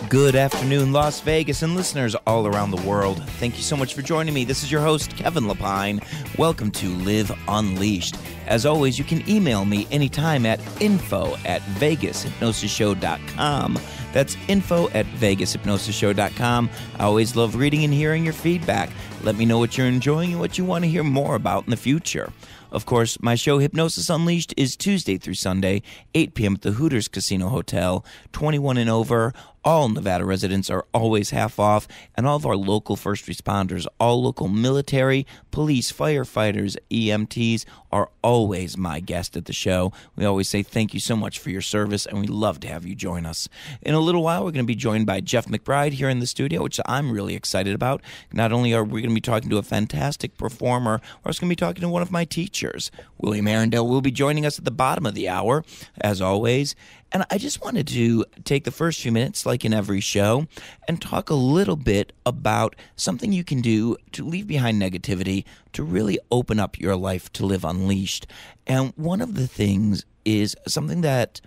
Good afternoon, Las Vegas and listeners all around the world. Thank you so much for joining me. This is your host, Kevin Lepine. Welcome to Live Unleashed. As always, you can email me anytime at info@vegashypnosisshow.com. That's info@vegashypnosisshow.com. I always love reading and hearing your feedback. Let me know what you're enjoying and what you want to hear more about in the future. Of course, my show Hypnosis Unleashed is Tuesday through Sunday, 8 p.m. at the Hooters Casino Hotel. 21 and over, all Nevada residents are always half off, and all of our local first responders, all local military, police, firefighters, EMTs are always my guest at the show. We always say thank you so much for your service, and we love to have you join us. In a little while, we're going to be joined by Jeff McBride here in the studio, which I'm really excited about. Not only are we going to be talking to a fantastic performer, we're also going to be talking to one of my teachers. William Arundel will be joining us at the bottom of the hour, as always. And I just wanted to take the first few minutes, like in every show, and talk a little bit about something you can do to leave behind negativity, to really open up your life to live unleashed. And one of the things is something that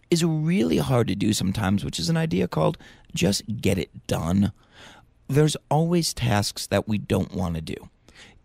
is really hard to do sometimes, which is an idea called just get it done. There's always tasks that we don't want to do.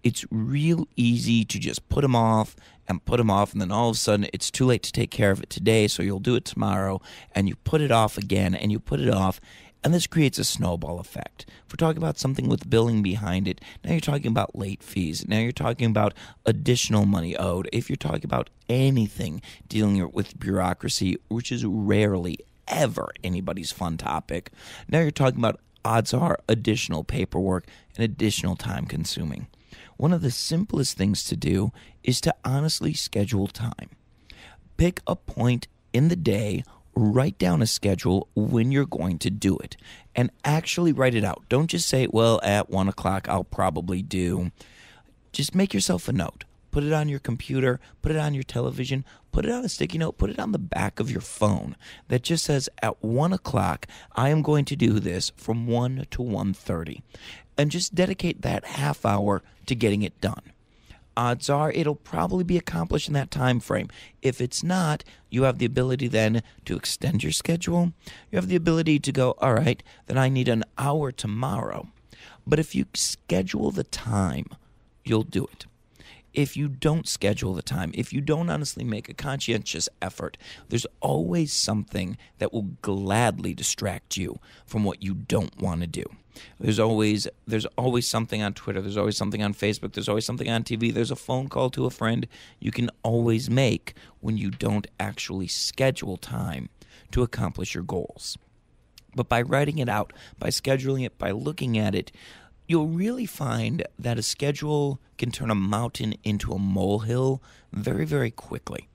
It's real easy to just put them off, and then all of a sudden it's too late to take care of it today, so you'll do it tomorrow, and you put it off again, and you put it off, and this creates a snowball effect. If we're talking about something with billing behind it, now you're talking about late fees, now you're talking about additional money owed. If you're talking about anything dealing with bureaucracy, which is rarely ever anybody's fun topic, now you're talking about, odds are, additional paperwork and additional time consuming. One of the simplest things to do is to honestly schedule time. Pick a point in the day, write down a schedule when you're going to do it, and actually write it out. Don't just say, well, at 1 o'clock I'll probably do. Just make yourself a note. Put it on your computer, put it on your television, put it on a sticky note, put it on the back of your phone that just says, at 1 o'clock I am going to do this from 1 to 1:30. And just dedicate that half hour to getting it done. Odds are it'll probably be accomplished in that time frame. If it's not, you have the ability then to extend your schedule. You have the ability to go, all right, then I need an hour tomorrow. But if you schedule the time, you'll do it. If you don't schedule the time, if you don't honestly make a conscientious effort, there's always something that will gladly distract you from what you don't want to do. There's always something on Twitter, there's always something on Facebook, there's always something on TV, there's a phone call to a friend you can always make when you don't actually schedule time to accomplish your goals. But by writing it out, by scheduling it, by looking at it, you'll really find that a schedule can turn a mountain into a molehill very, very quickly.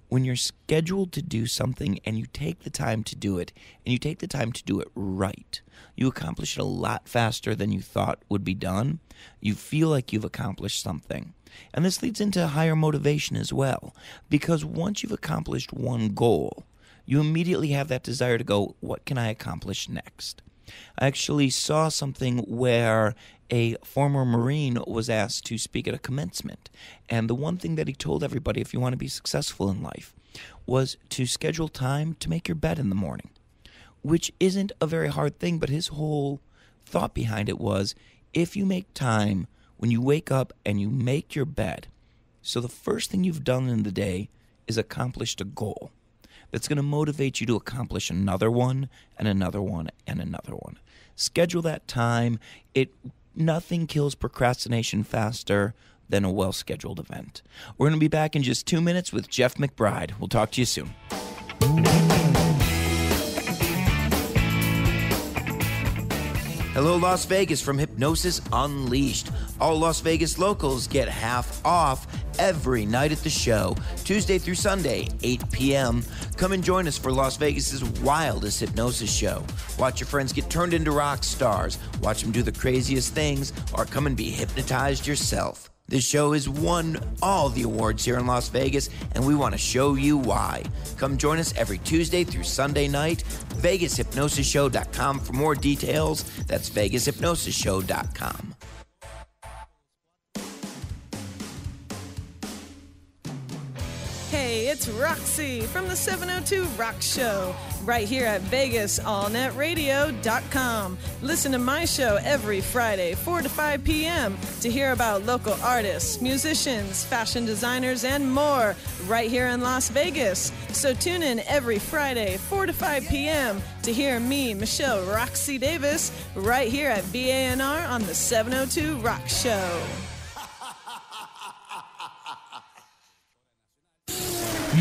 When you're scheduled to do something and you take the time to do it, and you take the time to do it right, you accomplish it a lot faster than you thought would be done. You feel like you've accomplished something. And this leads into higher motivation as well, because once you've accomplished one goal, you immediately have that desire to go, what can I accomplish next? I actually saw something where a former Marine was asked to speak at a commencement. And the one thing that he told everybody, if you want to be successful in life, was to schedule time to make your bed in the morning, which isn't a very hard thing, but his whole thought behind it was, if you make time when you wake up and you make your bed, so the first thing you've done in the day is accomplished a goal that's going to motivate you to accomplish another one and another one and another one. Schedule that time. Nothing kills procrastination faster than a well-scheduled event. We're going to be back in just 2 minutes with Jeff McBride. We'll talk to you soon. Hello, Las Vegas from Hypnosis Unleashed. All Las Vegas locals get half off every night at the show, Tuesday through Sunday, 8 p.m. Come and join us for Las Vegas's wildest hypnosis show. Watch your friends get turned into rock stars, watch them do the craziest things, or come and be hypnotized yourself. This show has won all the awards here in Las Vegas, and we want to show you why. Come join us every Tuesday through Sunday night. VegasHypnosisShow.com for more details. That's VegasHypnosisShow.com. Hey, Hey, it's Roxy from the 702 Rock Show, right here at VegasAllNetRadio.com. Listen to my show every Friday, 4 to 5 p.m. to hear about local artists, musicians, fashion designers, and more right here in Las Vegas. So tune in every Friday, 4 to 5 p.m. to hear me, Michelle Roxy Davis, right here at VANR on the 702 Rock Show.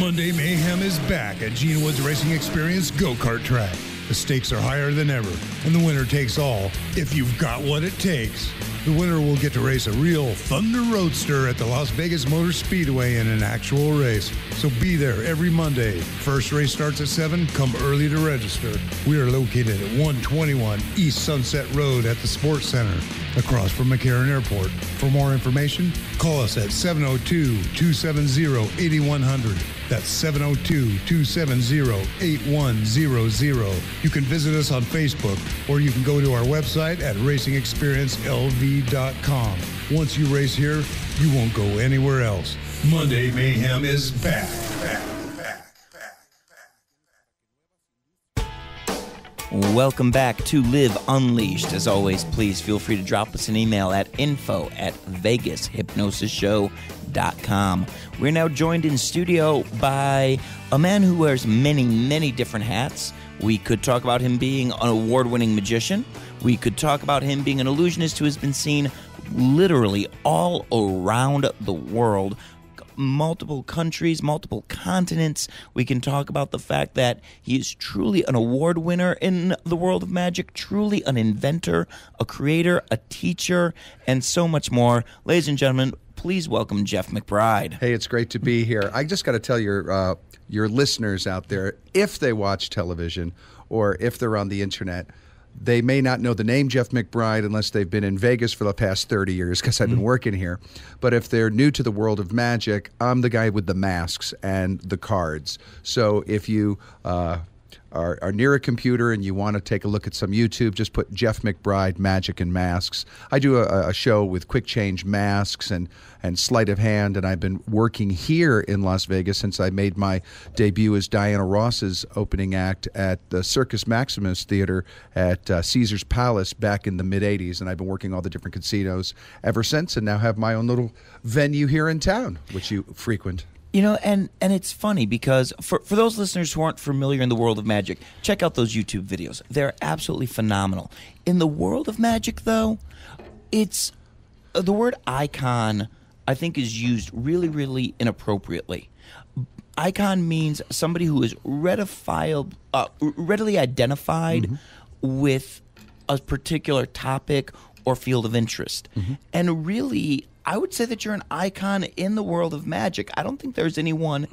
Monday Mayhem is back at Gene Woods Racing Experience Go-Kart Track. The stakes are higher than ever, and the winner takes all if you've got what it takes. The winner will get to race a real Thunder Roadster at the Las Vegas Motor Speedway in an actual race. So be there every Monday. First race starts at 7. Come early to register. We are located at 121 East Sunset Road at the Sports Center, across from McCarran Airport. For more information, call us at 702-270-8100. That's 702-270-8100. You can visit us on Facebook, or you can go to our website at racingexperiencelv.com. Once you race here, you won't go anywhere else. Monday Mayhem is back. Welcome back to Live Unleashed. As always, please feel free to drop us an email at info@vegashypnosisshow.com. We're now joined in studio by a man who wears many, many different hats. We could talk about him being an award-winning magician. We could talk about him being an illusionist who has been seen literally all around the world. Multiple countries, multiple continents. We can talk about the fact that he is truly an award winner in the world of magic, truly an inventor, a creator, a teacher, and so much more. Ladies and gentlemen, please welcome Jeff McBride. Hey, it's great to be here. I just got to tell your listeners out there, if they watch television or if they're on the internet, they may not know the name Jeff McBride unless they've been in Vegas for the past 30 years, because I've been working here. But if they're new to the world of magic, I'm the guy with the masks and the cards. So if you are near a computer and you want to take a look at some YouTube, just put Jeff McBride Magic and Masks. I do a show with quick change masks and sleight of hand, and I've been working here in Las Vegas since I made my debut as Diana Ross's opening act at the Circus Maximus Theater at Caesar's Palace back in the mid-'80s, and I've been working all the different casinos ever since, and now have my own little venue here in town, which you frequent. You know, and it's funny because for those listeners who aren't familiar in the world of magic, check out those YouTube videos. They're absolutely phenomenal. In the world of magic, though, it's the word icon, I think, is used really, really inappropriately. Icon means somebody who is readily identified with a particular topic or field of interest. And really, I would say that you're an icon in the world of magic. I don't think there's anyone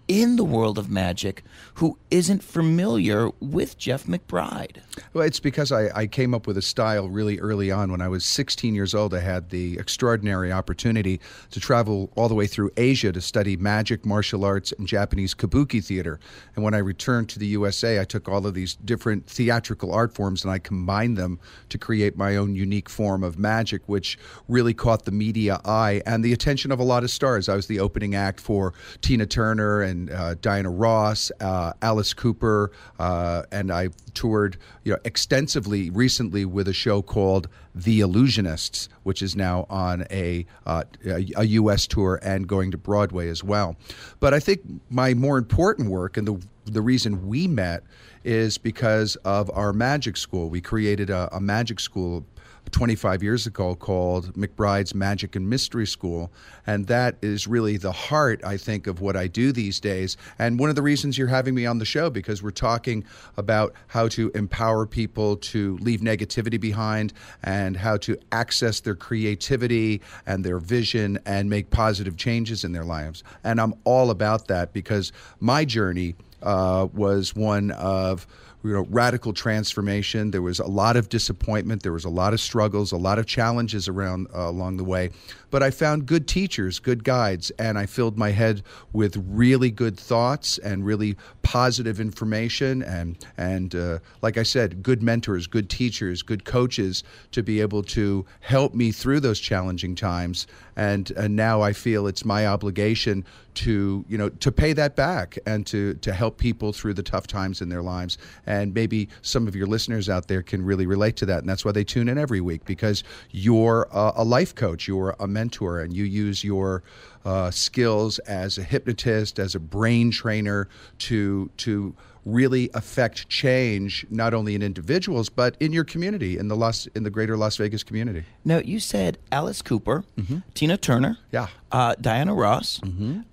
in the world of magic who isn't familiar with Jeff McBride. Well, it's because I came up with a style really early on. When I was 16 years old, I had the extraordinary opportunity to travel all the way through Asia to study magic, martial arts, and Japanese kabuki theater. And when I returned to the USA, I took all of these different theatrical art forms and I combined them to create my own unique form of magic, which really caught the media eye and the attention of a lot of stars. I was the opening act for Tina Turner and Diana Ross, Alice Cooper, and I toured extensively recently with a show called The Illusionists, which is now on a U.S. tour and going to Broadway as well. But I think my more important work and the reason we met is because of our magic school. We created a magic school 25 years ago called McBride's Magic and Mystery School, and that is really the heart, I think, of what I do these days. And one of the reasons you're having me on the show, because we're talking about how to empower people to leave negativity behind and how to access their creativity and their vision and make positive changes in their lives. And I'm all about that because my journey was one of radical transformation. There was a lot of disappointment. There was a lot of struggles, a lot of challenges around along the way. But I found good teachers, good guides, and I filled my head with really good thoughts and really positive information. And like I said, good mentors, good teachers, good coaches to be able to help me through those challenging times. And now I feel it's my obligation to pay that back and to help people through the tough times in their lives. And maybe some of your listeners out there can really relate to that. And that's why they tune in every week, because you're a life coach, you're a mentor, and you use your skills as a hypnotist, as a brain trainer to really affect change, not only in individuals, but in your community, in the greater Las Vegas community. Now, you said Alice Cooper, Tina Turner, Yeah. Diana Ross.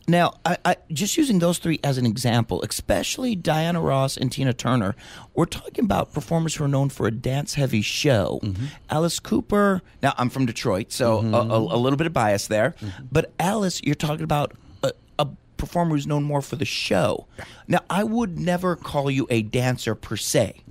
Now, I just using those three as an example, especially Diana Ross and Tina Turner, we're talking about performers who are known for a dance-heavy show. Alice Cooper, now I'm from Detroit, so a little bit of bias there, but Alice, you're talking about a performer who's known more for the show. Now, I would never call you a dancer per se,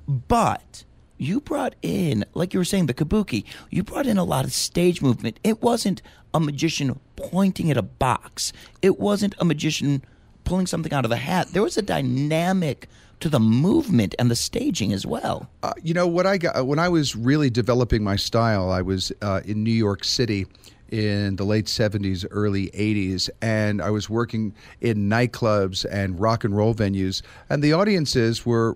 but you brought in, like you were saying, the kabuki, you brought in a lot of stage movement. It wasn't a magician pointing at a box. It wasn't a magician pulling something out of the hat. There was a dynamic to the movement and the staging as well. What I got when I was really developing my style, I was in New York City in the late 70s, early 80s, and I was working in nightclubs and rock and roll venues, and the audiences were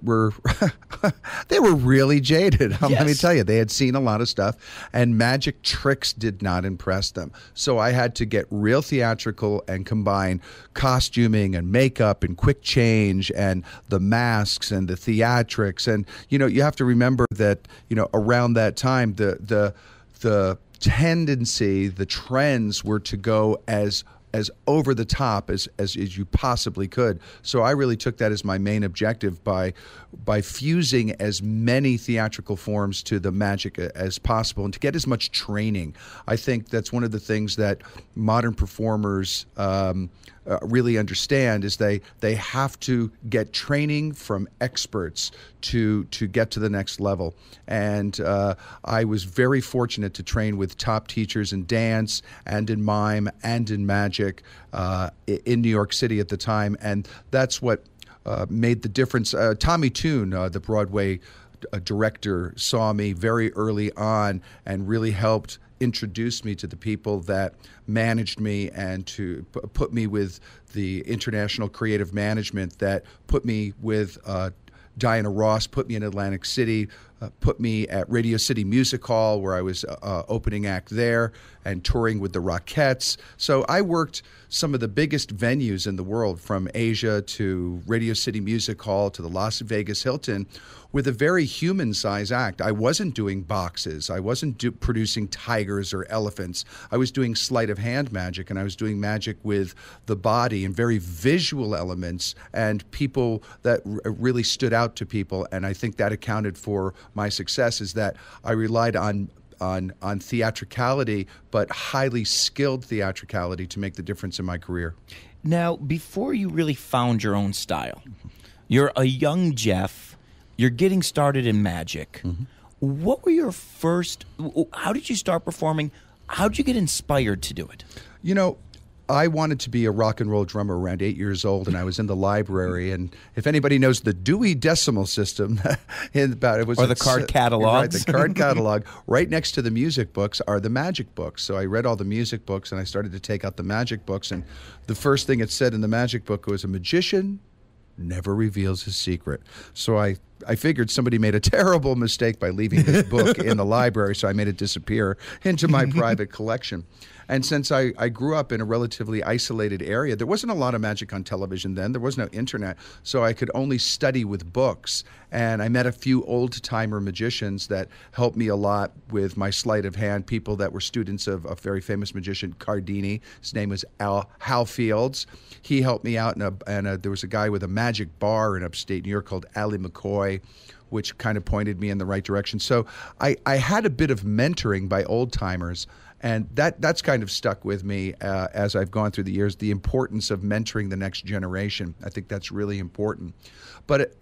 they were really jaded. Yes. Let me tell you, they had seen a lot of stuff, and magic tricks did not impress them. So I had to get real theatrical and combine costuming and makeup and quick change and the masks and the theatrics. And you have to remember that around that time the tendency, the trends were to go as over the top as you possibly could. So I really took that as my main objective by fusing as many theatrical forms to the magic as possible and to get as much training. I think that's one of the things that modern performers really understand is they have to get training from experts to get to the next level. And I was very fortunate to train with top teachers in dance and in mime and in magic in New York City at the time. And that's what made the difference. Tommy Tune, the Broadway director, saw me very early on and really helped introduce me to the people that managed me and to put me with the international creative management that put me with Diana Ross, put me in Atlantic City, put me at Radio City Music Hall where I was opening act there and touring with the Rockettes. So I worked some of the biggest venues in the world, from Asia to Radio City Music Hall to the Las Vegas Hilton, with a very human-size act. I wasn't doing boxes. I wasn't producing tigers or elephants. I was doing sleight of hand magic, and I was doing magic with the body and very visual elements and people that really stood out to people. And I think that accounted for my success, is that I relied on theatricality, but highly skilled theatricality to make the difference in my career. Now, before you really found your own style, you're a young Jeff, you're getting started in magic. What were your first, how did you start performing? How did you get inspired to do it? I wanted to be a rock and roll drummer around 8 years old, and I was in the library. And if anybody knows the Dewey Decimal System, or the card catalogs, right, the card catalog, right next to the music books are the magic books. So I read all the music books, and I started to take out the magic books. And the first thing it said in the magic book was, "A magician never reveals his secret." So I figured somebody made a terrible mistake by leaving this book in the library, so I made it disappear into my private collection. And since I grew up in a relatively isolated area, there wasn't a lot of magic on television then. There was no internet, so I could only study with books. And I met a few old-timer magicians that helped me a lot with my sleight of hand, people that were students of a very famous magician, Cardini. His name was Hal Fields. He helped me out, and there was a guy with a magic bar in upstate New York called Ali McCoy, which kind of pointed me in the right direction. So I had a bit of mentoring by old-timers. And that's kind of stuck with me as I've gone through the years, the importance of mentoring the next generation. I think that's really important. But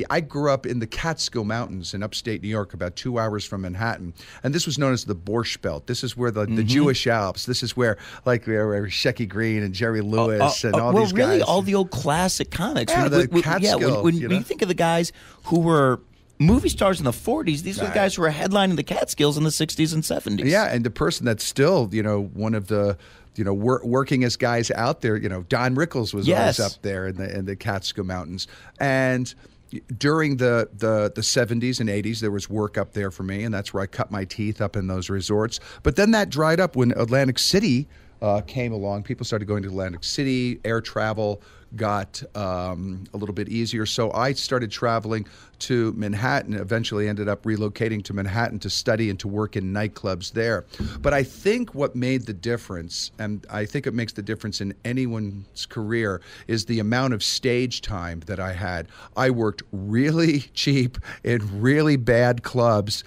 I grew up in the Catskill Mountains in upstate New York, about 2 hours from Manhattan. And this was known as the Borscht Belt. This is where the Jewish Alps, this is where where Shecky Greene and Jerry Lewis and all these guys. Well, really, all the old classic comics. Yeah, the Catskill. When you think of the guys who were movie stars in the 40s, these were the guys who were headlining the Catskills in the 60s and 70s. Yeah, and the person that's still, one of the workingest guys out there, Don Rickles was always up there in the Catskill Mountains. And during the 70s and 80s, there was work up there for me, and that's where I cut my teeth up in those resorts. But then that dried up when Atlantic City came along. People started going to Atlantic City. Air travel got a little bit easier. So I started traveling to Manhattan, eventually ended up relocating to Manhattan to study and to work in nightclubs there. But I think what made the difference, and I think it makes the difference in anyone's career, is the amount of stage time that I had. I worked really cheap in really bad clubs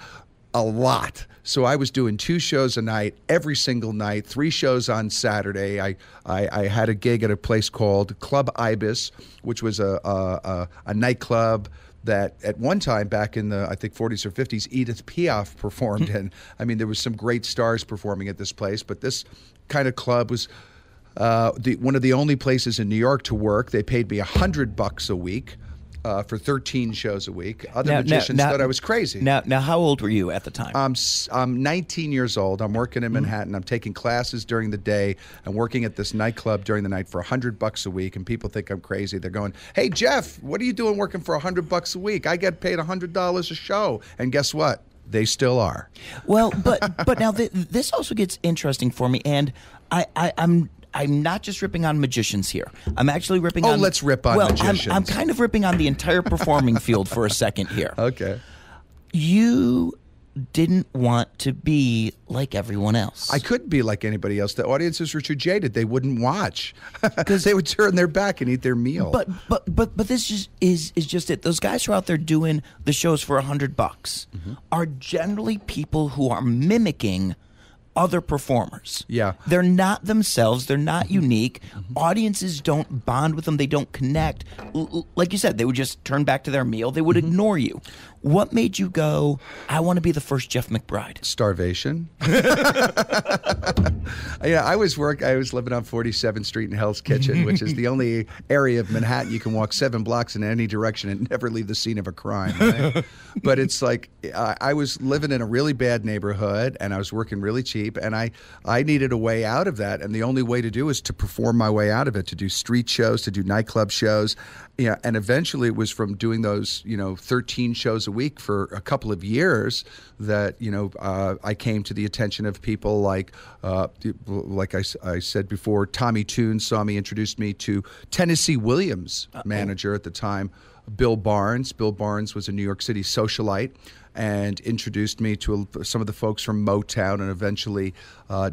a lot. So I was doing 2 shows a night, every single night, 3 shows on Saturday. I had a gig at a place called Club Ibis, which was a nightclub that at one time back in the, I think, 40s or 50s, Edith Piaf performed in. I mean, there was some great stars performing at this place, but this kind of club was one of the only places in New York to work. They paid me $100 a week. For 13 shows a week. Other magicians thought I was crazy. Now, how old were you at the time? I'm 19 years old. I'm working in Manhattan. I'm taking classes during the day. I'm working at this nightclub during the night for $100 a week, and people think I'm crazy. They're going, "Hey, Jeff, what are you doing working for $100 a week? I get paid $100 a show." And guess what? They still are. Well, but now this also gets interesting for me, and I'm not just ripping on magicians here. I'm actually ripping on... let's rip on magicians. I'm kind of ripping on the entire performing field for a second here. Okay. You didn't want to be like everyone else. I couldn't be like anybody else. The audiences were too jaded. They wouldn't watch because they would turn their back and eat their meal. But this is just it. Those guys who are out there doing the shows for $100 are generally people who are mimicking other performers. Yeah. They're not themselves. They're not unique. Audiences don't bond with them. They don't connect. Like you said, they would just turn back to their meal. They would ignore you. What made you go, I want to be the first Jeff McBride? Starvation. Yeah, I was living on 47th Street in Hell's Kitchen, which is the only area of Manhattan you can walk 7 blocks in any direction and never leave the scene of a crime. Right? But it's like I was living in a really bad neighborhood and I was working really cheap, and I needed a way out of that, and the only way to do is to perform my way out of it, to do street shows, to do nightclub shows. Yeah, and eventually it was from doing those, 13 shows a week for a couple of years that, I came to the attention of people like I said before, Tommy Toon saw me, introduced me to Tennessee Williams' manager at the time, Bill Barnes. Bill Barnes was a New York City socialite and introduced me to some of the folks from Motown, and eventually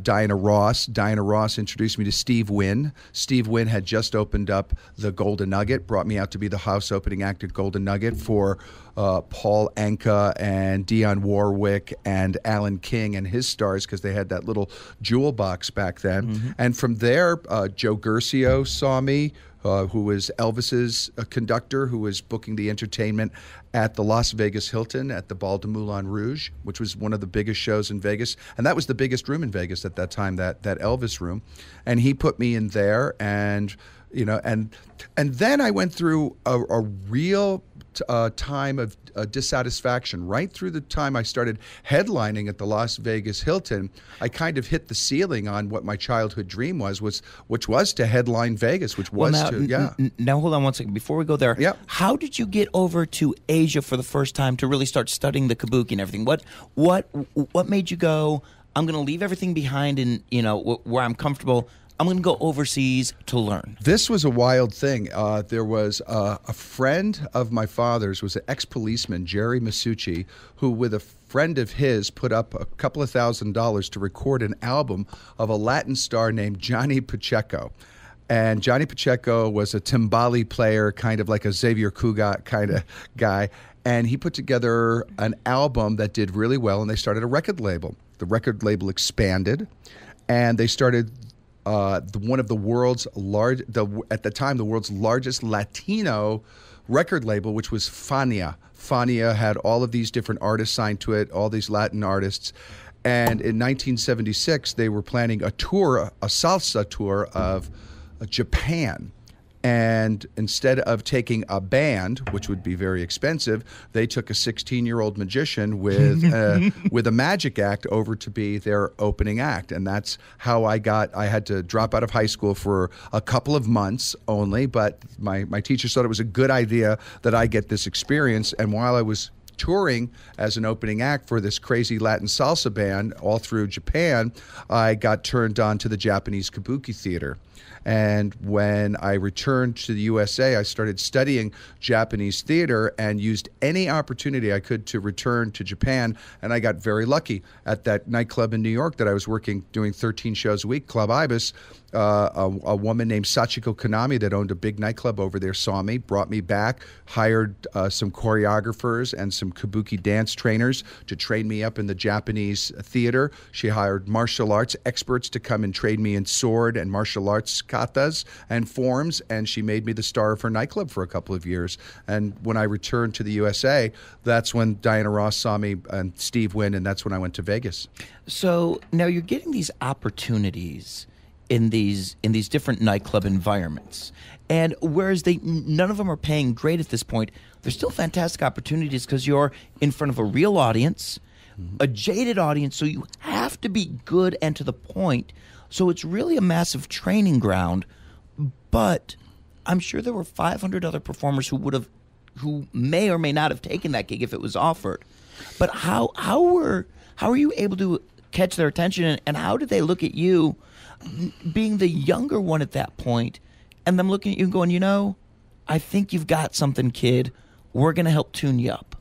Diana Ross. Diana Ross introduced me to Steve Wynn. Steve Wynn had just opened up the Golden Nugget, brought me out to be the house opening act at Golden Nugget for Paul Anka and Dionne Warwick and Alan King and his stars, because they had that little jewel box back then. And from there, Joe Gersio saw me, who was Elvis's conductor, who was booking the entertainment at the Las Vegas Hilton at the Bal de Moulin Rouge, which was one of the biggest shows in Vegas. And that was the biggest room in Vegas at that time, that Elvis room. And he put me in there, and then I went through a real time of dissatisfaction. Right through the time I started headlining at the Las Vegas Hilton, I kind of hit the ceiling on what my childhood dream was which was to headline Vegas, Now hold on one second. Before we go there, how did you get over to Asia for the first time to really start studying the kabuki and everything? What made you go, I'm going to leave everything behind and, where I'm comfortable, I'm going to go overseas to learn? This was a wild thing. There was a friend of my father's, was an ex-policeman, Jerry Masucci, who with a friend of his put up a couple of $1,000s to record an album of a Latin star named Johnny Pacheco. And Johnny Pacheco was a timbali player, kind of like a Xavier Cugat kind of guy. And he put together an album that did really well, and they started a record label. the record label expanded, and they started one of the world's at the time, the world's largest Latino record label, which was Fania. Fania had all of these different artists signed to it, all these Latin artists. And in 1976, they were planning a tour, a salsa tour of Japan. And instead of taking a band, which would be very expensive, they took a 16-year-old magician with a magic act over to be their opening act. And that's how I had to drop out of high school for a couple of months only, but my teachers thought it was a good idea that I get this experience. And while I was touring as an opening act for this crazy Latin salsa band all through Japan, I got turned on to the Japanese kabuki theater. And when I returned to the USA, I started studying Japanese theater and used any opportunity I could to return to Japan. And I got very lucky at that nightclub in New York that I was working, doing 13 shows a week, Club Ibis. A woman named Sachiko Konami that owned a big nightclub over there saw me, brought me back, hired some choreographers and some kabuki dance trainers to train me up in the Japanese theater. She hired martial arts experts to come and train me in sword and martial arts katas and forms, and she made me the star of her nightclub for a couple of years. And when I returned to the USA, that's when Diana Ross saw me and Steve Wynn, and that's when I went to Vegas. So now you're getting these opportunities in these different nightclub environments, and whereas none of them are paying great at this point, they're still fantastic opportunities because you're in front of a real audience, a jaded audience, so you have to be good and to the point. So it's really a massive training ground. But I'm sure there were 500 other performers who may or may not have taken that gig if it was offered. But how are you able to catch their attention, and how did they look at you, being the younger one at that point, and them looking at you and going, I think you've got something, kid. We're going to help tune you up?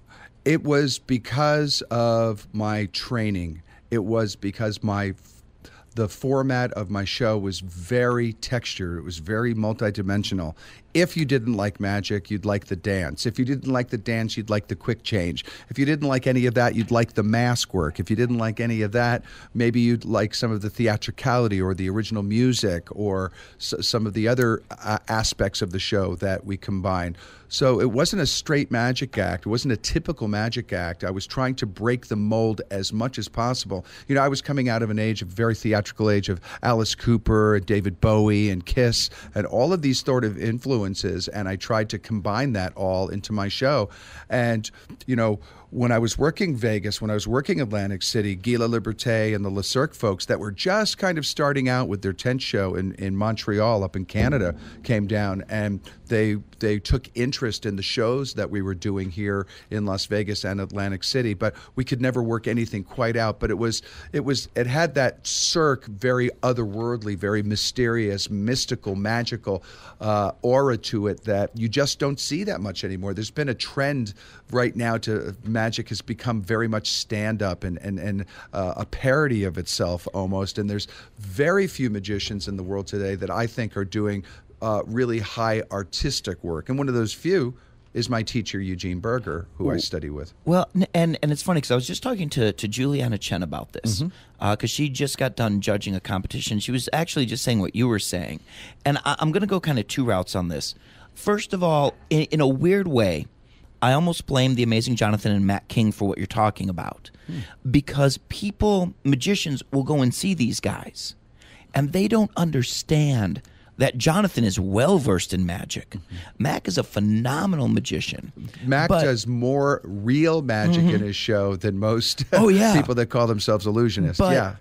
It was because of my training. It was because the format of my show was very textured. It was very multidimensional. If you didn't like magic, you'd like the dance. If you didn't like the dance, you'd like the quick change. If you didn't like any of that, you'd like the mask work. If you didn't like any of that, maybe you'd like some of the theatricality or the original music or some of the other aspects of the show that we combined. So it wasn't a straight magic act. It wasn't a typical magic act. I was trying to break the mold as much as possible. I was coming out of a very theatrical age of Alice Cooper and David Bowie and Kiss and all of these sort of influences, and I tried to combine that all into my show. And, when I was working Vegas, when I was working Atlantic City, Guy Laliberté and the Le Cirque folks that were just kind of starting out with their tent show in Montreal up in Canada came down, and they took interest in the shows that we were doing here in Las Vegas and Atlantic City, but we could never work anything quite out. But it had that Cirque, very otherworldly, very mysterious, mystical, magical aura to it that you just don't see that much anymore. There's been a trend right now to magic has become very much stand-up and a parody of itself almost. And there's very few magicians in the world today that I think are doing really high artistic work. And one of those few is my teacher, Eugene Berger, who I study with. Well, and it's funny because I was just talking to Juliana Chen about this because she just got done judging a competition. She was actually just saying what you were saying. And I'm going to go kind of two routes on this. First of all, in a weird way, I almost blame the amazing Jonathan and Matt King for what you're talking about because magicians will go and see these guys and they don't understand that Jonathan is well-versed in magic. Mac is a phenomenal magician. Mac does more real magic in his show than most people that call themselves illusionists.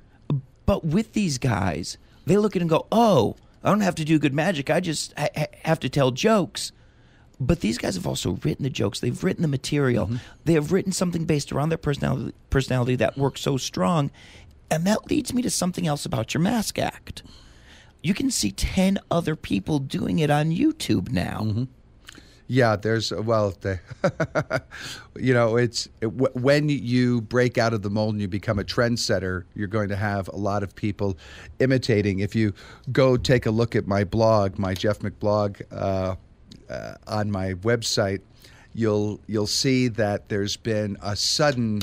But with these guys, they look at it and go, I don't have to do good magic. I just have to tell jokes. But these guys have also written the jokes. They've written the material. They have written something based around their personality that works so strong. And that leads me to something else about your mask act. You can see 10 other people doing it on YouTube now. Yeah, there's, when you break out of the mold and you become a trendsetter, you're going to have a lot of people imitating. If you go take a look at my blog, my Jeff McBlog, on my website, you'll see that there's been a sudden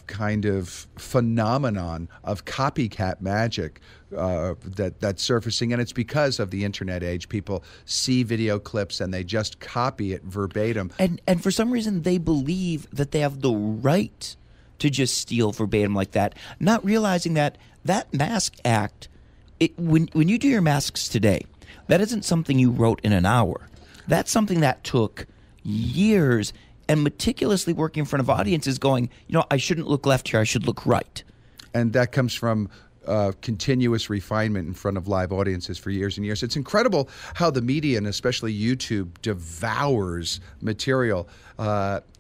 kind of phenomenon of copycat magic that's surfacing, and it's because of the internet age. People see video clips and they just copy it verbatim. And for some reason, they believe that they have the right to just steal verbatim like that, not realizing that mask act, when you do your masks today, that isn't something you wrote in an hour. That's something that took years and meticulously working in front of audiences going, I shouldn't look left here, I should look right. And that comes from continuous refinement in front of live audiences for years and years. It's incredible how the media, and especially YouTube, devours material.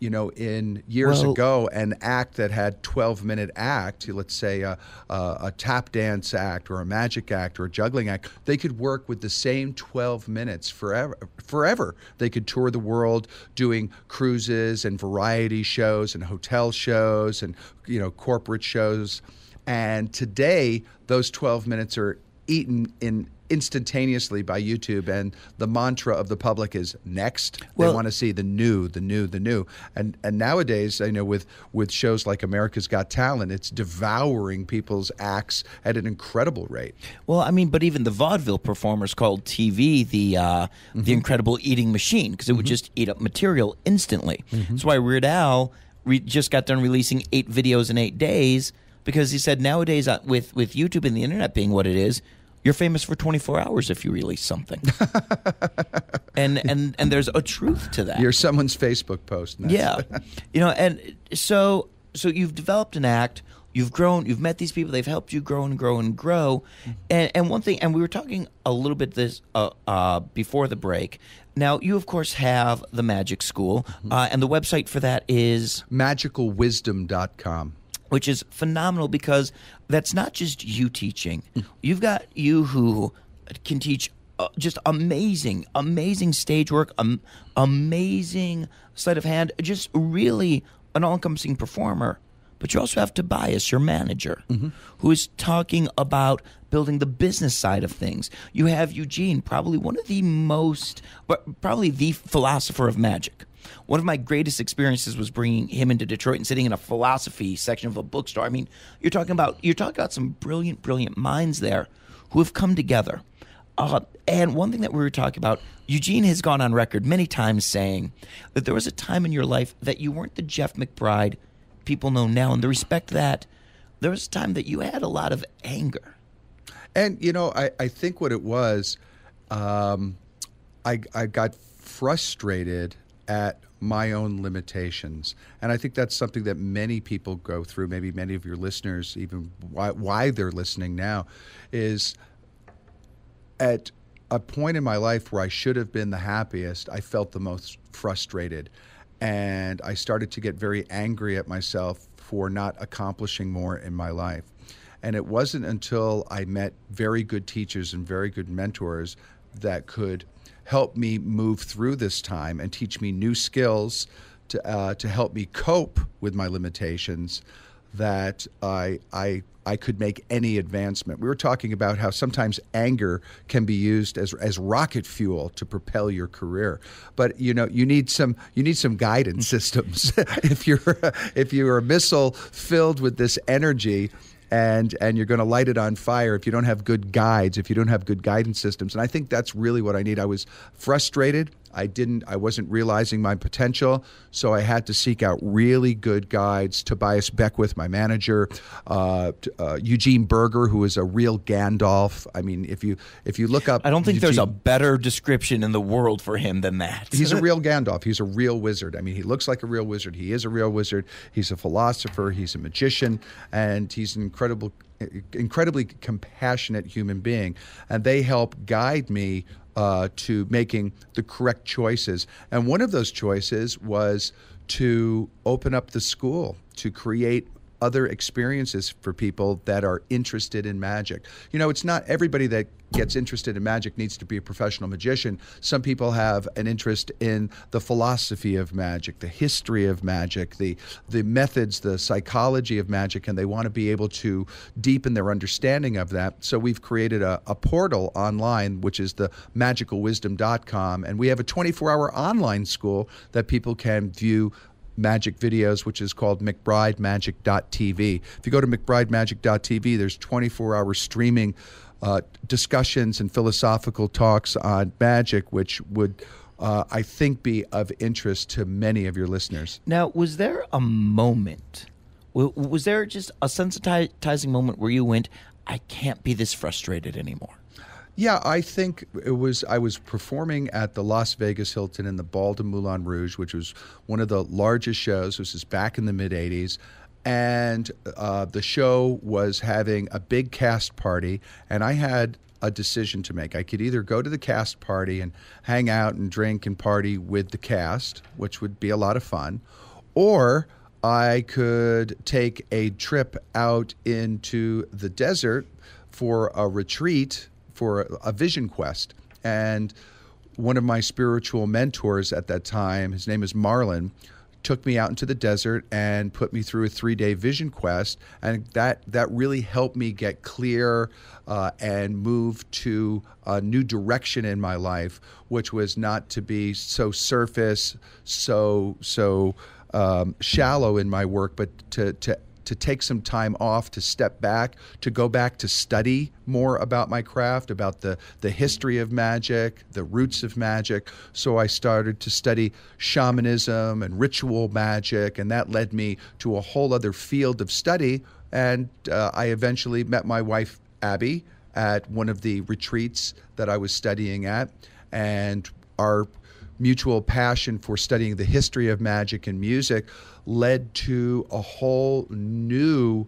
In years ago, an act that had 12-minute act, let's say a tap dance act or a magic act or a juggling act, they could work with the same 12 minutes forever. They could tour the world doing cruises and variety shows and hotel shows and corporate shows. And today, those 12 minutes are eaten instantaneously by YouTube, and the mantra of the public is next. They want to see the new. And nowadays, I know with shows like America's Got Talent, it's devouring people's acts at an incredible rate. Well, but even the vaudeville performers called TV the incredible eating machine, because it would just eat up material instantly. That's why Weird Al just got done releasing 8 videos in 8 days, because he said nowadays with YouTube and the internet being what it is, you're famous for 24 hours if you release something. and there's a truth to that. You're someone's Facebook post. Yeah. And so you've developed an act, you've grown, you've met these people, they've helped you grow and grow and grow. And one thing, and we were talking a little bit this before the break. Now, you, of course, have the Magic School, and the website for that is magicalwisdom.com. Which is phenomenal, because that's not just you teaching. You've got you who can teach just amazing stage work, amazing sleight of hand, just really an all-encompassing performer. But you also have Tobias, your manager, who is talking about building the business side of things. You have Eugene, probably the philosopher of magic. One of my greatest experiences was bringing him into Detroit and sitting in a philosophy section of a bookstore. You're talking about some brilliant minds there who have come together. And one thing that we were talking about, Eugene has gone on record many times saying that there was a time in your life that you weren't the Jeff McBride people know now, and the respect that there was a time that you had a lot of anger. And, I think what it was, I got frustrated at my own limitations. And I think that's something that many people go through, maybe many of your listeners, even why they're listening now, is at a point in my life where I should have been the happiest, I felt the most frustrated. And I started to get very angry at myself for not accomplishing more in my life. And it wasn't until I met very good teachers and very good mentors that could help me move through this time and teach me new skills to help me cope with my limitations, that I could make any advancement. We were talking about how sometimes anger can be used as rocket fuel to propel your career, but you need some guidance systems. If you're a missile filled with this energy, and you're going to light it on fire, if you don't have good guides, if you don't have good guidance systems. And I think that's really what I need. I was frustrated. I wasn't realizing my potential, so I had to seek out really good guides. Tobias Beckwith, my manager, Eugene Berger, who is a real Gandalf. If you look up, I don't think there's a better description in the world for him than that. He's a real Gandalf. He's a real wizard. He looks like a real wizard. He is a real wizard. He's a philosopher. He's a magician, and he's an incredibly compassionate human being. And they help guide me to making the correct choices. And one of those choices was to open up the school, to create other experiences for people that are interested in magic. It's not everybody that gets interested in magic needs to be a professional magician. Some people have an interest in the philosophy of magic, the history of magic, the methods, the psychology of magic, and they want to be able to deepen their understanding of that. So we've created a portal online, which is the magicalwisdom.com, and we have a 24-hour online school that people can view magic videos, which is called McBrideMagic.tv. If you go to McBrideMagic.tv, there's 24-hour streaming discussions and philosophical talks on magic, which would, I think, be of interest to many of your listeners. Now, was there a moment, was there just a sensitizing moment where you went, I can't be this frustrated anymore? Yeah, I think I was performing at the Las Vegas Hilton in the Bal de Moulin Rouge, which was one of the largest shows. This is back in the mid-'80s. And the show was having a big cast party, and I had a decision to make. I could either go to the cast party and hang out and drink and party with the cast, which would be a lot of fun, or I could take a trip out into the desert for a retreat, for a vision quest. And one of my spiritual mentors at that time, his name is Marlon, took me out into the desert and put me through a 3-day vision quest. And that really helped me get clear and move to a new direction in my life, which was not to be so surface, so shallow in my work, but to take some time off, to step back, to go back to study more about my craft, about the history of magic, the roots of magic. So I started to study shamanism and ritual magic, and that led me to a whole other field of study. And I eventually met my wife, Abby, at one of the retreats that I was studying at, and our mutual passion for studying the history of magic and music led to a whole new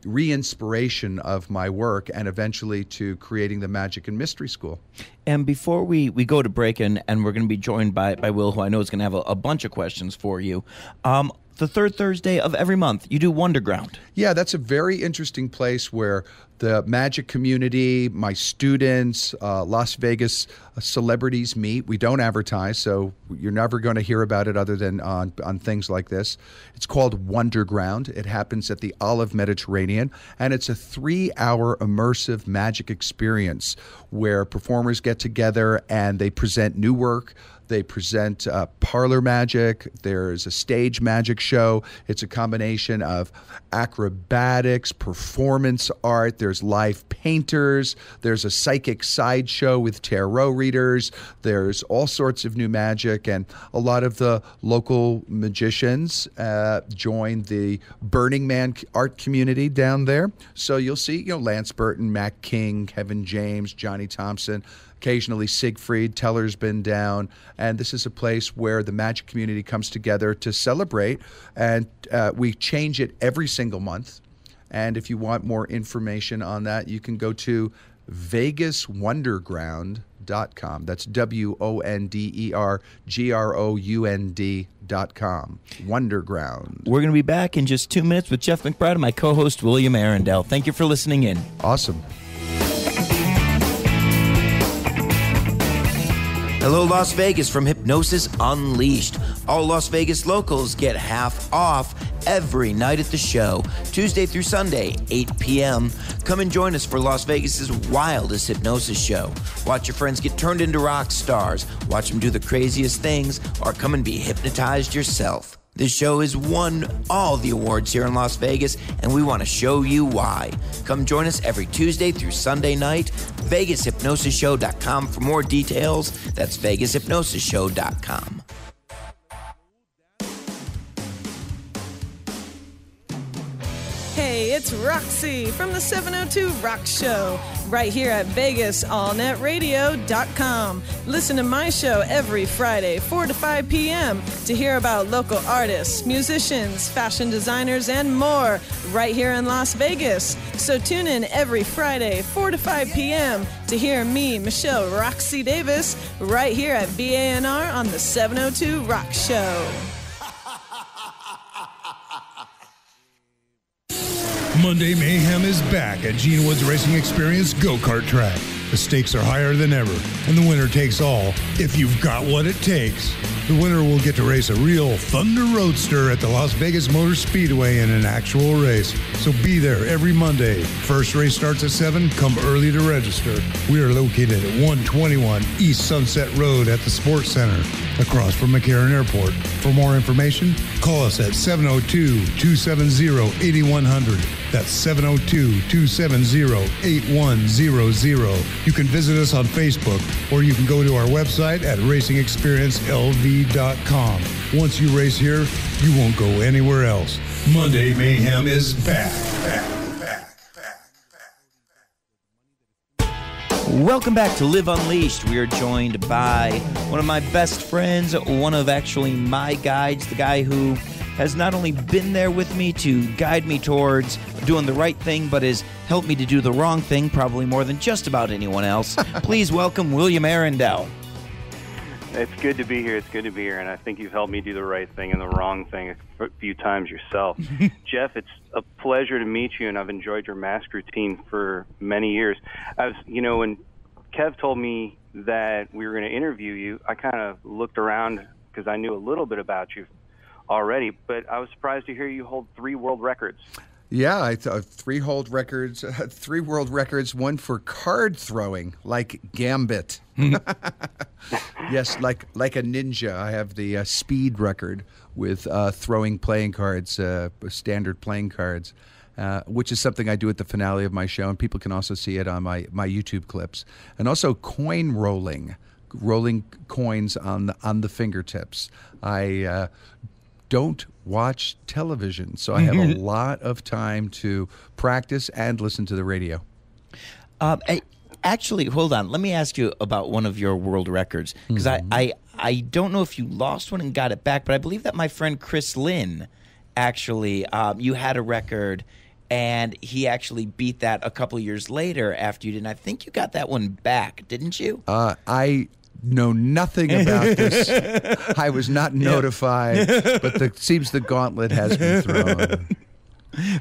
re-inspiration of my work, and eventually to creating the Magic and Mystery School. And before we go to break, and we're going to be joined by Will, who I know is going to have a bunch of questions for you. The third Thursday of every month, you do Wonderground. Yeah, that's a very interesting place where the magic community, my students, Las Vegas celebrities meet. We don't advertise, so you're never going to hear about it other than on things like this. It's called Wonderground. It happens at the Olive Mediterranean, and it's a 3-hour immersive magic experience where performers get together and they present new work. They present parlor magic. There's a stage magic show. It's a combination of acrobatics, performance art. There's live painters. There's a psychic sideshow with tarot readers. There's all sorts of new magic, and a lot of the local magicians join the Burning Man art community down there. So you'll see, Lance Burton, Matt King, Kevin James, Johnny Thompson. Occasionally Siegfried, Teller's been down, and this is a place where the magic community comes together to celebrate, and we change it every single month. And if you want more information on that, you can go to VegasWonderground.com. That's WonderGround.com. Wonderground. We're going to be back in just 2 minutes with Jeff McBride and my co-host William Arundel. Thank you for listening in. Awesome. Hello, Las Vegas from Hypnosis Unleashed. All Las Vegas locals get half off every night at the show, Tuesday through Sunday, 8 p.m. Come and join us for Las Vegas's wildest hypnosis show. Watch your friends get turned into rock stars, watch them do the craziest things, or come and be hypnotized yourself. This show has won all the awards here in Las Vegas, and we want to show you why. Come join us every Tuesday through Sunday night. VegasHypnosisShow.com for more details. That's VegasHypnosisShow.com. Hey, it's Roxy from the 702 Rock Show, right here at VegasAllNetRadio.com. Listen to my show every Friday, 4 to 5 p.m. to hear about local artists, musicians, fashion designers, and more, right here in Las Vegas. So tune in every Friday, 4 to 5 p.m. to hear me, Michelle Roxy Davis, right here at BANR on the 702 Rock Show. Monday Mayhem is back at Gene Woods Racing Experience Go-Kart Track. The stakes are higher than ever, and the winner takes all if you've got what it takes. The winner will get to race a real Thunder Roadster at the Las Vegas Motor Speedway in an actual race. So be there every Monday. First race starts at 7. Come early to register. We are located at 121 East Sunset Road at the Sports Center, across from McCarran Airport. For more information, call us at 702-270-8100. That's 702-270-8100. You can visit us on Facebook, or you can go to our website at racingexperiencelv.com. Once you race here, you won't go anywhere else. Monday Mayhem is back. Welcome back to Live Unleashed. We are joined by one of my best friends, one of actually my guides, the guy who has not only been there with me to guide me towards doing the right thing, but has helped me to do the wrong thing probably more than just about anyone else. Please welcome William Arundel. It's good to be here. It's good to be here, and I think you've helped me do the right thing and the wrong thing a few times yourself. Jeff, it's a pleasure to meet you, and I've enjoyed your mask routine for many years. When Kev told me that we were going to interview you, I kind of looked around because I knew a little bit about you already, but I was surprised to hear you hold 3 world records. Yeah, I thought 3 world records, 3 world records, one for card throwing, like Gambit. Yes, like a ninja. I have the speed record with throwing playing cards, standard playing cards, which is something I do at the finale of my show, and people can also see it on my YouTube clips. And also coin rolling coins on the fingertips. I don't watch television, so I have a lot of time to practice and listen to the radio. Actually, hold on. Let me ask you about one of your world records, because I don't know if you lost one and got it back, but I believe that my friend Chris Lynn, actually, you had a record, and he actually beat that a couple of years later after you did. And I think you got that one back, didn't you? I know nothing about this. I was not notified, but it seems the gauntlet has been thrown.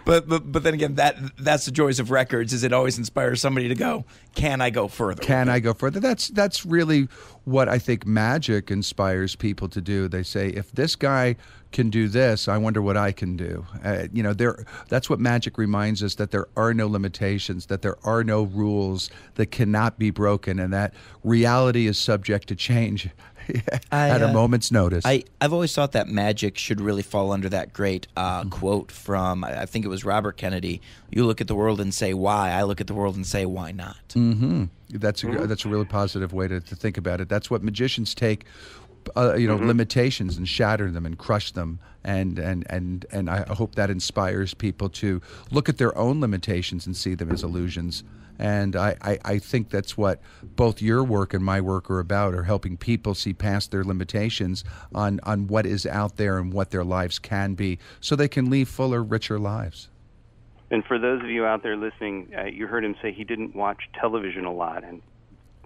But then again, that's the joys of records, is it always inspires somebody to go, can I go further? Can I go further? That's really what I think magic inspires people to do. They say, if this guy can do this, I wonder what I can do. That's what magic reminds us, that there are no limitations, that there are no rules that cannot be broken, and that reality is subject to change at a moment's notice. I've always thought that magic should really fall under that great quote from, I think it was Robert Kennedy, you look at the world and say why, I look at the world and say why not. That's a really positive way to think about it. That's what magicians take, limitations, and shatter them and crush them, and I hope that inspires people to look at their own limitations and see them as illusions. And I think that's what both your work and my work are about, are helping people see past their limitations on what is out there and what their lives can be, so they can lead fuller, richer lives. And for those of you out there listening, you heard him say he didn't watch television a lot, and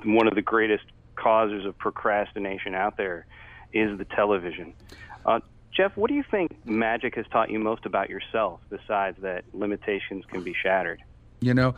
one of the greatest causes of procrastination out there is the television. Jeff, what do you think magic has taught you most about yourself, besides that limitations can be shattered? You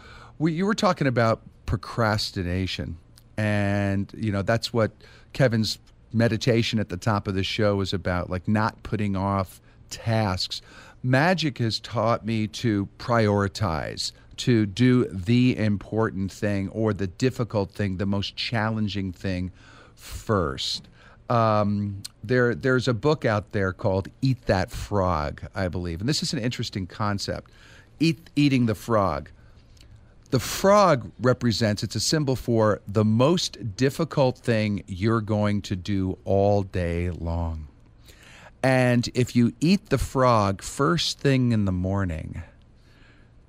were talking about procrastination, and that's what Kevin's meditation at the top of the show is about, like not putting off tasks. Magic has taught me to prioritize, to do the important thing or the difficult thing, the most challenging thing first. There's a book out there called Eat That Frog, I believe, and this is an interesting concept. Eating the frog. The frog represents, it's a symbol for the most difficult thing you're going to do all day long. And if you eat the frog first thing in the morning,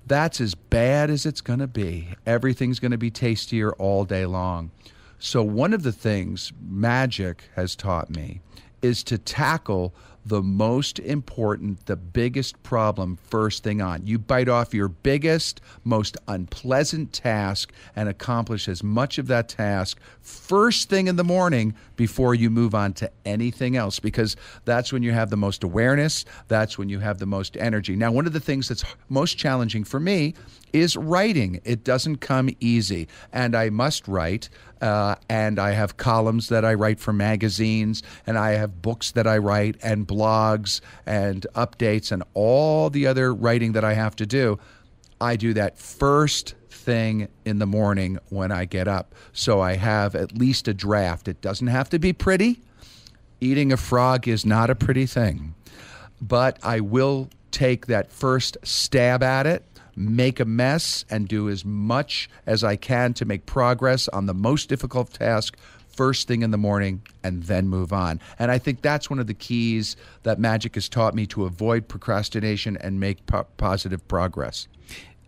that's as bad as it's going to be. Everything's going to be tastier all day long. So one of the things magic has taught me is to tackle the most important, the biggest problem first thing on. You bite off your biggest, most unpleasant task and accomplish as much of that task first thing in the morning before you move on to anything else, because that's when you have the most awareness, that's when you have the most energy. Now, one of the things that's most challenging for me is writing. It doesn't come easy, and I must write and I have columns that I write for magazines, and I have books that I write, and blogs, and updates, and all the other writing that I have to do. I do that first thing in the morning when I get up. So I have at least a draft. It doesn't have to be pretty. Eating a frog is not a pretty thing. But I will take that first stab at it, make a mess, and do as much as I can to make progress on the most difficult task first thing in the morning, and then move on. And I think that's one of the keys that magic has taught me to avoid procrastination and make positive progress.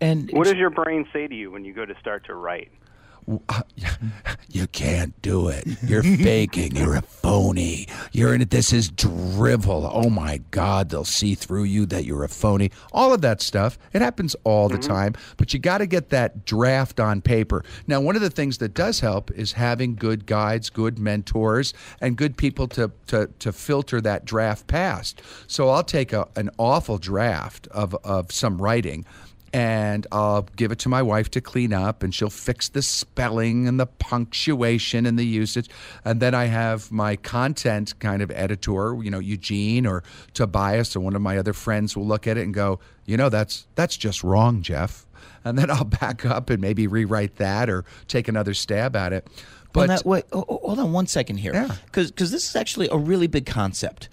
And what does your brain say to you when you go to start to write? You can't do it. You're faking. You're a phony. You're in it. This is drivel. Oh my God, they'll see through you that you're a phony. All of that stuff. It happens all the time, but you got to get that draft on paper. Now, one of the things that does help is having good guides, good mentors, and good people to filter that draft past. So I'll take an awful draft of some writing, and I'll give it to my wife to clean up, and she'll fix the spelling and the punctuation and the usage. And then I have my content kind of editor, Eugene or Tobias or one of my other friends will look at it and go, that's just wrong, Jeff. And then I'll back up and maybe rewrite that or take another stab at it. But wait, hold on one second here. Yeah. Because this is actually a really big concept.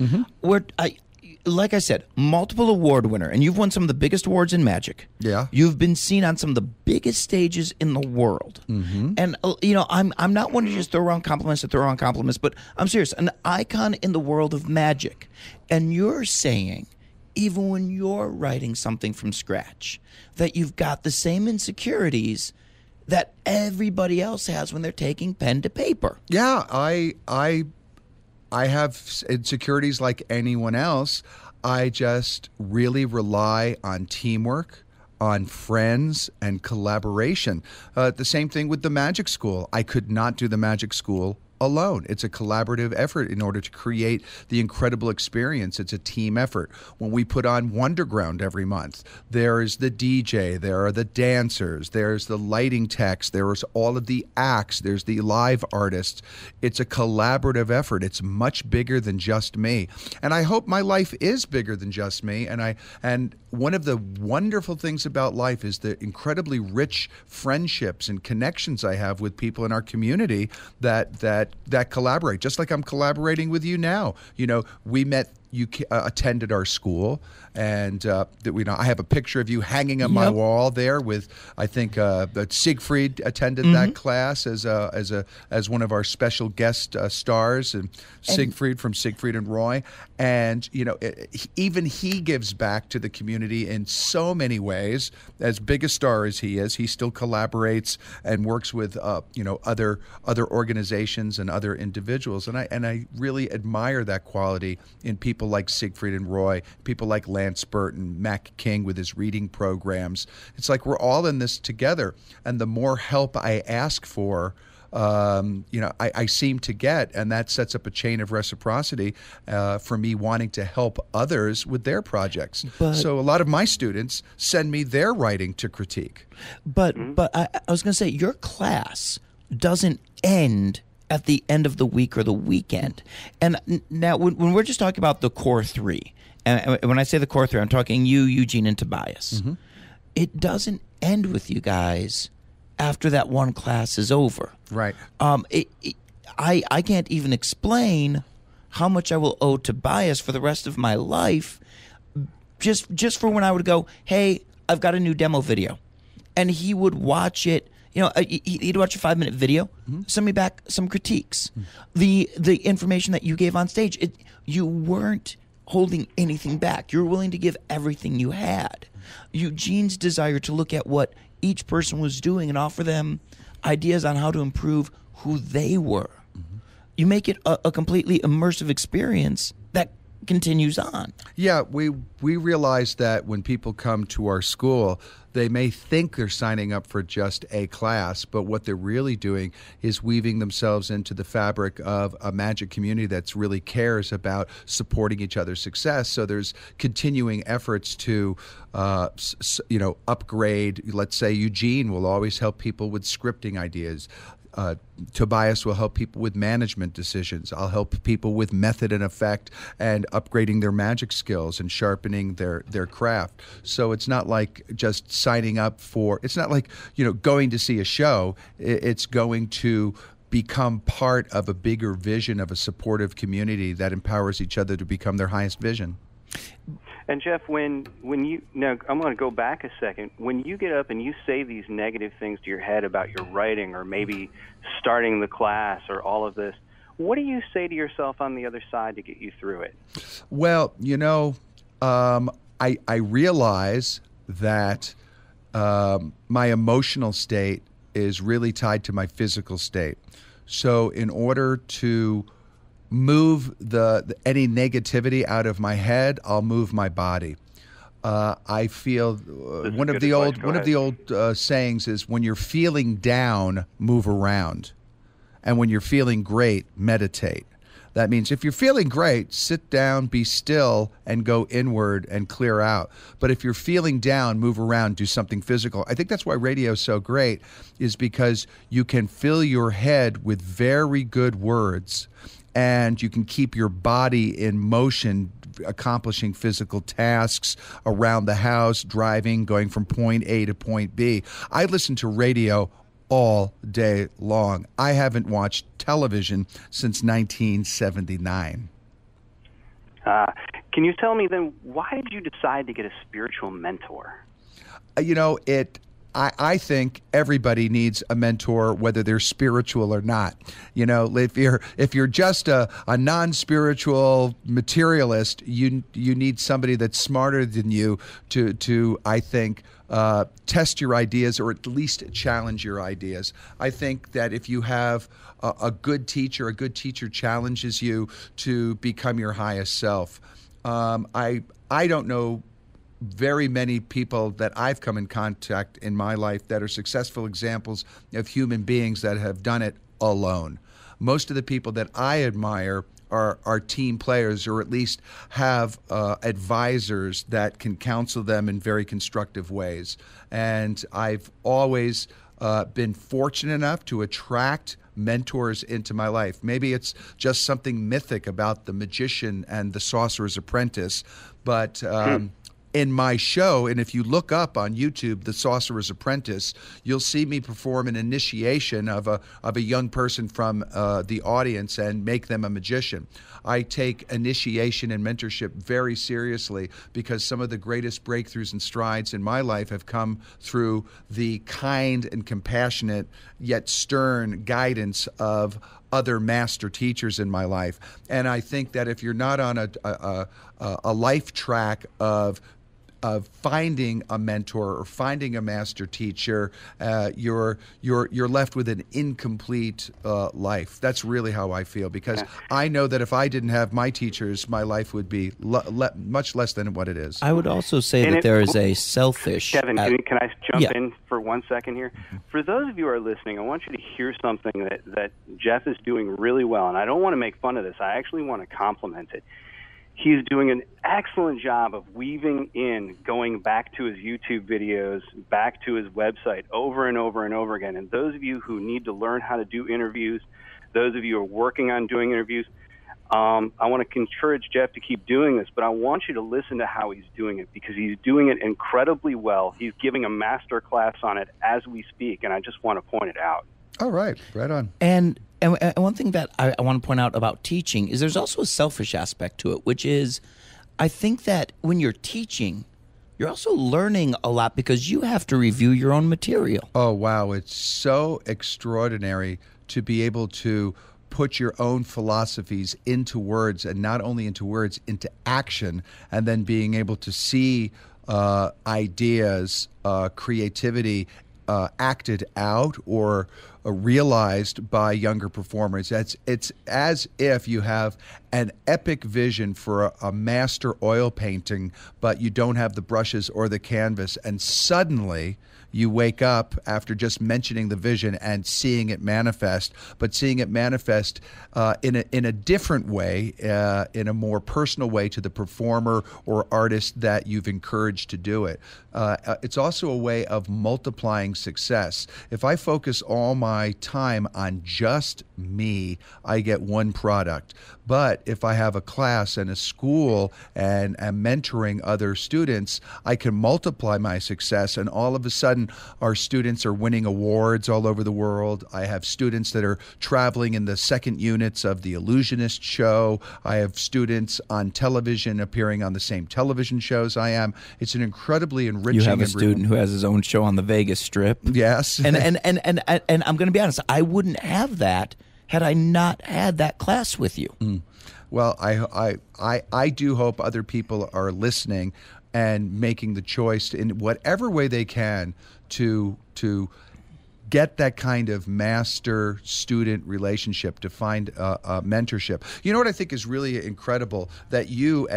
Like I said, multiple award winner, and you've won some of the biggest awards in magic. Yeah. You've been seen on some of the biggest stages in the world. And, I'm not one to just throw around compliments, but I'm serious. An icon in the world of magic. And you're saying, even when you're writing something from scratch, that you've got the same insecurities that everybody else has when they're taking pen to paper. Yeah, I have insecurities like anyone else. I just really rely on teamwork, on friends, and collaboration. The same thing with the magic school. I could not do the magic school alone. It's a collaborative effort in order to create the incredible experience. It's a team effort. When we put on Wonderground every month, there is the DJ, there are the dancers, there's the lighting techs, there's all of the acts, there's the live artists. It's a collaborative effort. It's much bigger than just me. And I hope my life is bigger than just me. And one of the wonderful things about life is the incredibly rich friendships and connections I have with people in our community that collaborate, just like I'm collaborating with you now. We met, you attended our school, and I have a picture of you hanging on my wall there with, I think, Siegfried attended that class as one of our special guest stars, and Siegfried from Siegfried and Roy. And even he gives back to the community in so many ways. As big a star as he is, he still collaborates and works with other organizations and other individuals. And I really admire that quality in people like Siegfried and Roy, people like Lance Burton, Mac King with his reading programs. It's like we're all in this together. And the more help I ask for, I seem to get, and that sets up a chain of reciprocity for me wanting to help others with their projects. So a lot of my students send me their writing to critique. But I was going to say, your class doesn't end at the end of the week or the weekend. And now when we're just talking about the core three, and when I say the core three, I'm talking you, Eugene, and Tobias. It doesn't end with you guys after that one class is over. Right. I can't even explain how much I will owe Tobias for the rest of my life just for when I would go, hey, I've got a new demo video. And he would watch it. He'd watch a 5-minute video, send me back some critiques. The information that you gave on stage, you weren't holding anything back. You were willing to give everything you had. Eugene's desire to look at what each person was doing and offer them ideas on how to improve who they were. You make it a completely immersive experience that continues on. Yeah, we realize that when people come to our school, they may think they're signing up for just a class, but what they're really doing is weaving themselves into the fabric of a magic community that's really cares about supporting each other's success. So there's continuing efforts to, upgrade. Let's say Eugene will always help people with scripting ideas. Tobias will help people with management decisions. I'll help people with method and effect and upgrading their magic skills and sharpening their craft. So it's not like just signing up for, it's not like, going to see a show. It's going to become part of a bigger vision of a supportive community that empowers each other to become their highest vision. And Jeff, when you now, I'm going to go back a second. When you get up and you say these negative things to your head about your writing, or maybe starting the class, or all of this, what do you say to yourself on the other side to get you through it? Well, I realize that my emotional state is really tied to my physical state. So in order to move any negativity out of my head, I'll move my body. I feel one of the old sayings is, when you're feeling down, move around, and when you're feeling great, meditate. That means if you're feeling great, sit down, be still, and go inward and clear out. But if you're feeling down, move around, do something physical. I think that's why radio is so great, is because you can fill your head with very good words, and you can keep your body in motion, accomplishing physical tasks around the house, driving, going from point A to point B. I listen to radio all day long. I haven't watched television since 1979. Can you tell me then, why did you decide to get a spiritual mentor? I think everybody needs a mentor, whether they're spiritual or not. If you're just a non-spiritual materialist, you need somebody that's smarter than you to I think test your ideas, or at least challenge your ideas. I think that if you have a good teacher challenges you to become your highest self. I don't know very many people that I've come in contact in my life that are successful examples of human beings that have done it alone. Most of the people that I admire are team players, or at least have advisors that can counsel them in very constructive ways. And I've always been fortunate enough to attract mentors into my life. Maybe it's just something mythic about the magician and the sorcerer's apprentice, but in my show, and if you look up on YouTube, The Sorcerer's Apprentice, you'll see me perform an initiation of a young person from the audience and make them a magician. I take initiation and mentorship very seriously, because some of the greatest breakthroughs and strides in my life have come through the kind and compassionate yet stern guidance of other master teachers in my life. And I think that if you're not on a life track of finding a mentor or finding a master teacher, you're left with an incomplete life. That's really how I feel, because I know that if I didn't have my teachers, my life would be much less than what it is. I would also say that there is a selfish... Kevin, can I jump in for 1 second here? For those of you who are listening, I want you to hear something that Jeff is doing really well, and I don't want to make fun of this. I actually want to compliment it. He's doing an excellent job of weaving in, going back to his YouTube videos, back to his website over and over and over again. And those of you who need to learn how to do interviews, those of you who are working on doing interviews, I want to encourage Jeff to keep doing this, but I want you to listen to how he's doing it, because he's doing it incredibly well. He's giving a master class on it as we speak, and I just want to point it out. All right, right on. And one thing that I want to point out about teaching is there's also a selfish aspect to it, which is I think that when you're teaching, you're also learning a lot, because you have to review your own material. Oh, wow. It's so extraordinary to be able to put your own philosophies into words, and not only into words, into action, and then being able to see ideas, creativity acted out or realized by younger performers. It's as if you have an epic vision for a master oil painting, but you don't have the brushes or the canvas, and suddenly you wake up after just mentioning the vision and seeing it manifest, but seeing it manifest in a different way, in a more personal way to the performer or artist that you've encouraged to do it. It's also a way of multiplying success. If I focus all my my time on just me, I get one product. But if I have a class and a school and am mentoring other students, I can multiply my success. And all of a sudden, our students are winning awards all over the world. I have students that are traveling in the second units of the Illusionist show. I have students on television appearing on the same television shows I am. It's an incredibly enriching. You have a student who has his own show on the Vegas Strip. Yes. And I'm going to be honest, I wouldn't have that had I not had that class with you. Well, I do hope other people are listening and making the choice in whatever way they can to get that kind of master-student relationship, to find a mentorship. You know what I think is really incredible? That you,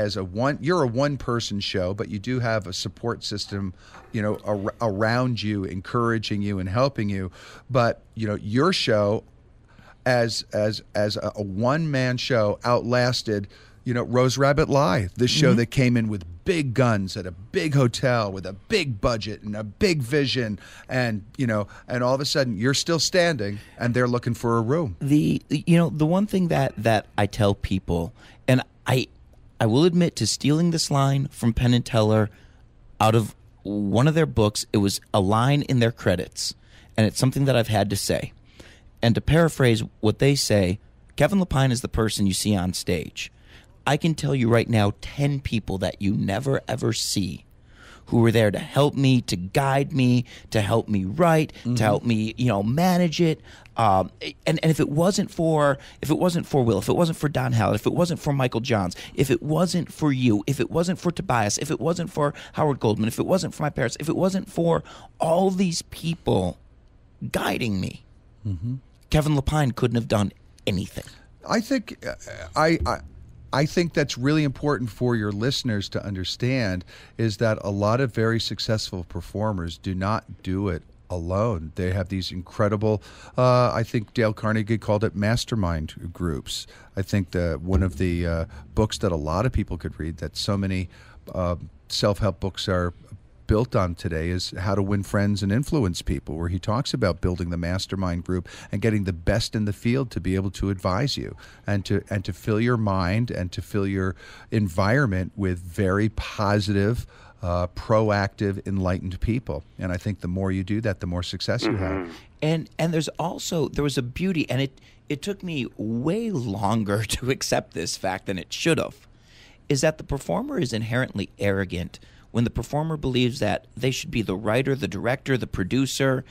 you're a one-person show, but you do have a support system, around you, encouraging you and helping you. But your show, as a one-man show, outlasted Rose Rabbit Live, this show that came in with big guns at a big hotel with a big budget and a big vision, and all of a sudden you're still standing and they're looking for a room. The one thing that I tell people, and I will admit to stealing this line from Penn and Teller out of one of their books. It was a line in their credits, and it's something that I've had to say. And to paraphrase what they say, Kevin Lepine is the person you see on stage. I can tell you right now 10 people that you never, ever see who were there to help me, to guide me, to help me write, to help me, manage it. And if it wasn't for Will, if it wasn't for Don Hallett, if it wasn't for Michael Johns, if it wasn't for you, if it wasn't for Tobias, if it wasn't for Howard Goldman, if it wasn't for my parents, if it wasn't for all these people guiding me, Kevin Lepine couldn't have done anything. I think I think that's really important for your listeners to understand, is that a lot of very successful performers do not do it alone. They have these incredible, I think Dale Carnegie called it mastermind groups. I think one of the books that a lot of people could read, that so many self-help books are built on today, is How to Win Friends and Influence People, where he talks about building the mastermind group and getting the best in the field to be able to advise you and to fill your mind and to fill your environment with very positive, proactive, enlightened people. And I think the more you do that, the more success you have. And there was a beauty, and it took me way longer to accept this fact than it should have, is that the performer is inherently arrogant when the performer believes that they should be the writer, the director, the producer,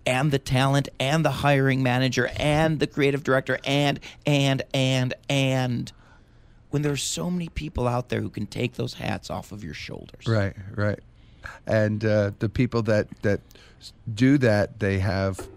and the talent, and the hiring manager, and the creative director, and when there's so many people out there who can take those hats off of your shoulders. Right. And the people that do that, they have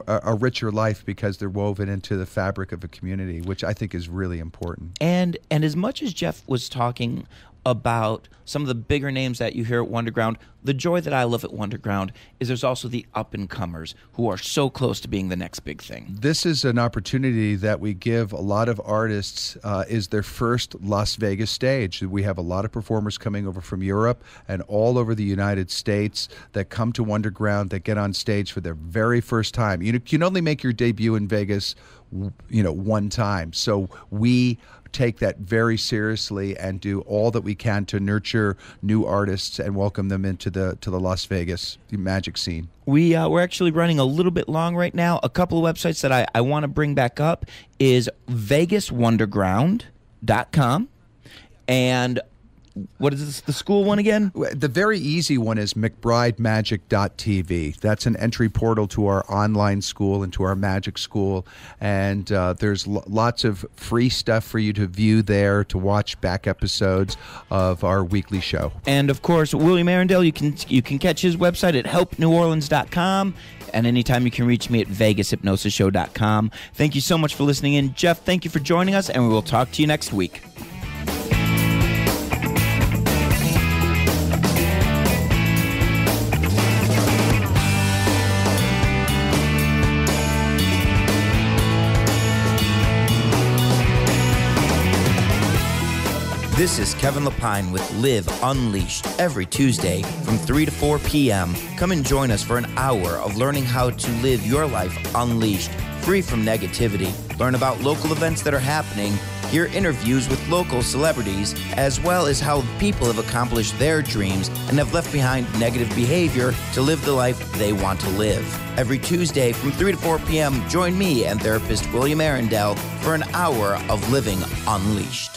a richer life because they're woven into the fabric of a community, which I think is really important. And as much as Jeff was talking about some of the bigger names that you hear at Wonderground, the joy that I love at Wonderground is there's also the up-and-comers who are so close to being the next big thing. This is an opportunity that we give a lot of artists, is their first Las Vegas stage. We have a lot of performers coming over from Europe and all over the United States that come to Wonderground, that get on stage for their very first time. You can only make your debut in Vegas, one time. So we take that very seriously and do all that we can to nurture new artists and welcome them into the Las Vegas magic scene. We're actually running a little bit long right now. A couple of websites that I want to bring back up is VegasWonderground.com, and what is this, the school one again? The very easy one is McBrideMagic.tv. That's an entry portal to our online school and to our magic school. And there's lots of free stuff for you to view there, to watch back episodes of our weekly show. And, of course, William Arundel, you can catch his website at helpneworleans.com. And anytime you can reach me at VegasHypnosisShow.com. Thank you so much for listening in. Jeff, thank you for joining us, and we will talk to you next week. This is Kevin Lepine with Live Unleashed every Tuesday from 3 to 4 p.m. Come and join us for an hour of learning how to live your life unleashed, free from negativity. Learn about local events that are happening, hear interviews with local celebrities, as well as how people have accomplished their dreams and have left behind negative behavior to live the life they want to live. Every Tuesday from 3 to 4 p.m., join me and therapist William Arundel for an hour of Living Unleashed.